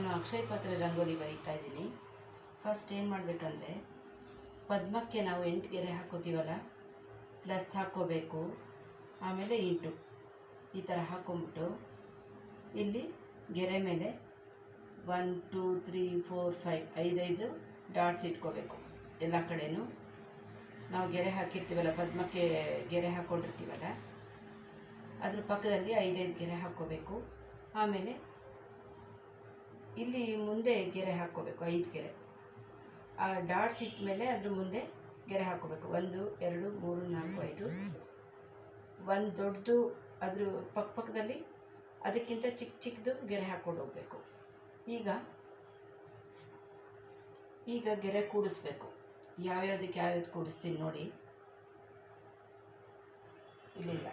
ನಾನು ಅಕ್ಷಯ ಪಾತ್ರೆ ರಂಗೋಲಿ ಬರೀತಾ ಇದ್ದೀನಿ. ಫಸ್ಟ್ ಏನು ಮಾಡಬೇಕಂದ್ರೆ, ಪದ್ಮಕ್ಕೆ ನಾವು 8 ಗೆರೆ ಹಾಕೋತೀವಲ್ಲ, ಪ್ಲಸ್ ಹಾಕ್ಕೋಬೇಕು. ಆಮೇಲೆ ಇಂಟು ಈ ಥರ ಹಾಕ್ಕೊಂಬಿಟ್ಟು ಇಲ್ಲಿ ಗೆರೆ ಮೇಲೆ 1 2 3 4 5 5 ಡಾಟ್ಸ್ ಇಟ್ಕೋಬೇಕು. ಎಲ್ಲ ಕಡೆಯೂ ನಾವು ಗೆರೆ ಹಾಕಿರ್ತೀವಲ್ಲ, ಪದ್ಮಕ್ಕೆ ಗೆರೆ ಹಾಕ್ಕೊಂಡಿರ್ತೀವಲ್ಲ, ಅದ್ರ ಪಕ್ಕದಲ್ಲಿ 5 5 ಗೆರೆ ಹಾಕ್ಕೋಬೇಕು. ಆಮೇಲೆ ಇಲ್ಲಿ ಮುಂದೆ ಗೆರೆ ಹಾಕ್ಕೋಬೇಕು, 5 ಗೆರೆ. ಆ ಡಾಟ್ಸ್ ಇಟ್ಟ ಮೇಲೆ ಅದ್ರ ಮುಂದೆ ಗೆರೆ ಹಾಕ್ಕೋಬೇಕು. 1 2 3 4 5. ಒಂದು ದೊಡ್ಡದು ಅದ್ರ ಪಕ್ಕದಲ್ಲಿ ಅದಕ್ಕಿಂತ ಚಿಕ್ಕದು ಗೆರೆ ಹಾಕ್ಕೊಂಡು ಹೋಗಬೇಕು. ಈಗ ಗೆರೆ ಕೂಡಿಸ್ಬೇಕು. ಯಾವ್ಯಾವ್ದಕ್ಕೆ ಯಾವ್ಯಾವ್ದು ಕೂಡಿಸ್ತೀನಿ ನೋಡಿ. ಇಲ್ಲಿಂದ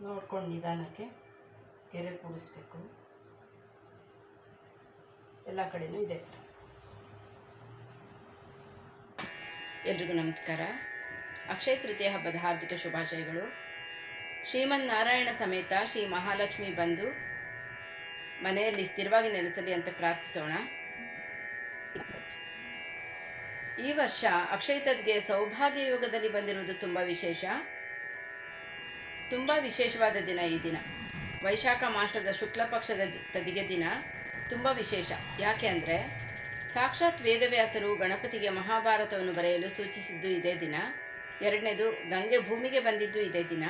ನೋಡ್ಕೊಂಡು ನಿಧಾನಕ್ಕೆ ಗೆರೆ ಕೂಡಿಸ್ಬೇಕು. ಎಲ್ಲ ಕಡೆಯೂ ಇದೆ ಥರ. ಎಲ್ರಿಗೂ ನಮಸ್ಕಾರ. ಅಕ್ಷಯ ತೃತೀಯ ಹಬ್ಬದ ಹಾರ್ದಿಕ ಶುಭಾಶಯಗಳು. ಶ್ರೀಮನ್ನಾರಾಯಣ ಸಮೇತ ಶ್ರೀ ಮಹಾಲಕ್ಷ್ಮಿ ಬಂದು ಮನೆಯಲ್ಲಿ ಸ್ಥಿರವಾಗಿ ನೆಲೆಸಲಿ ಅಂತ ಪ್ರಾರ್ಥಿಸೋಣ. ಈ ವರ್ಷ ಅಕ್ಷಯ ತದ್ಗೆ ಸೌಭಾಗ್ಯ ಯೋಗದಲ್ಲಿ ಬಂದಿರುವುದು ತುಂಬ ವಿಶೇಷ. ತುಂಬ ವಿಶೇಷವಾದ ದಿನ ಈ ದಿನ. ವೈಶಾಖ ಮಾಸದ ಶುಕ್ಲ ಪಕ್ಷದ ತದಿಗೆ ದಿನ ತುಂಬ ವಿಶೇಷ. ಯಾಕೆ ಅಂದರೆ, ಸಾಕ್ಷಾತ್ ವೇದವ್ಯಾಸರು ಗಣಪತಿಗೆ ಮಹಾಭಾರತವನ್ನು ಬರೆಯಲು ಸೂಚಿಸಿದ್ದು ಇದೇ ದಿನ. 2ನೇದು ಗಂಗೆ ಭೂಮಿಗೆ ಬಂದಿದ್ದು ಇದೇ ದಿನ.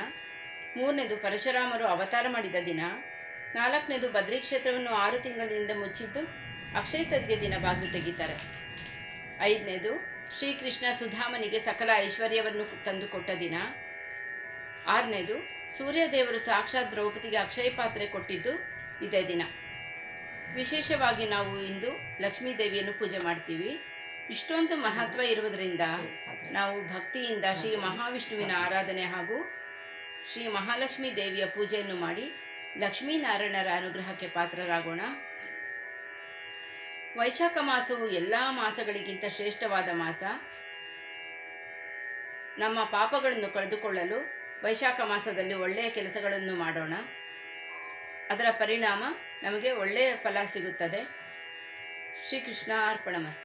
3ನೇದು ಪರಶುರಾಮರು ಅವತಾರ ಮಾಡಿದ ದಿನ. 4ನೇದು ಬದ್ರಿ ಕ್ಷೇತ್ರವನ್ನು 6 ತಿಂಗಳಿನಿಂದ ಮುಚ್ಚಿದ್ದು ಅಕ್ಷಯ ತದ್ಗೆ ದಿನ ಬಾಗಿಲು ತೆಗಿತಾರೆ. 5ನೇದು ಶ್ರೀಕೃಷ್ಣ ಸುಧಾಮನಿಗೆ ಸಕಲ ಐಶ್ವರ್ಯವನ್ನು ತಂದುಕೊಟ್ಟ ದಿನ. 6ನೇದು ಸೂರ್ಯದೇವರು ಸಾಕ್ಷಾತ್ ದ್ರೌಪದಿಗೆ ಅಕ್ಷಯ ಪಾತ್ರೆ ಕೊಟ್ಟಿದ್ದು ಇದೇ ದಿನ. ವಿಶೇಷವಾಗಿ ನಾವು ಇಂದು ಲಕ್ಷ್ಮೀ ದೇವಿಯನ್ನು ಪೂಜೆ ಮಾಡ್ತೀವಿ. ಇಷ್ಟೊಂದು ಮಹತ್ವ ಇರುವುದರಿಂದ ನಾವು ಭಕ್ತಿಯಿಂದ ಶ್ರೀ ಮಹಾವಿಷ್ಣುವಿನ ಆರಾಧನೆ ಹಾಗೂ ಶ್ರೀ ಮಹಾಲಕ್ಷ್ಮೀ ದೇವಿಯ ಪೂಜೆಯನ್ನು ಮಾಡಿ ಲಕ್ಷ್ಮೀನಾರಾಯಣರ ಅನುಗ್ರಹಕ್ಕೆ ಪಾತ್ರರಾಗೋಣ. ವೈಶಾಖ ಮಾಸವು ಎಲ್ಲ ಮಾಸಗಳಿಗಿಂತ ಶ್ರೇಷ್ಠವಾದ ಮಾಸ. ನಮ್ಮ ಪಾಪಗಳನ್ನು ಕಳೆದುಕೊಳ್ಳಲು ವೈಶಾಖ ಮಾಸದಲ್ಲಿ ಒಳ್ಳೆಯ ಕೆಲಸಗಳನ್ನು ಮಾಡೋಣ. ಅದರ ಪರಿಣಾಮ ನಮಗೆ ಒಳ್ಳೆಯ ಫಲ ಸಿಗುತ್ತದೆ. ಶ್ರೀಕೃಷ್ಣ ಅರ್ಪಣಮಸ್ತು.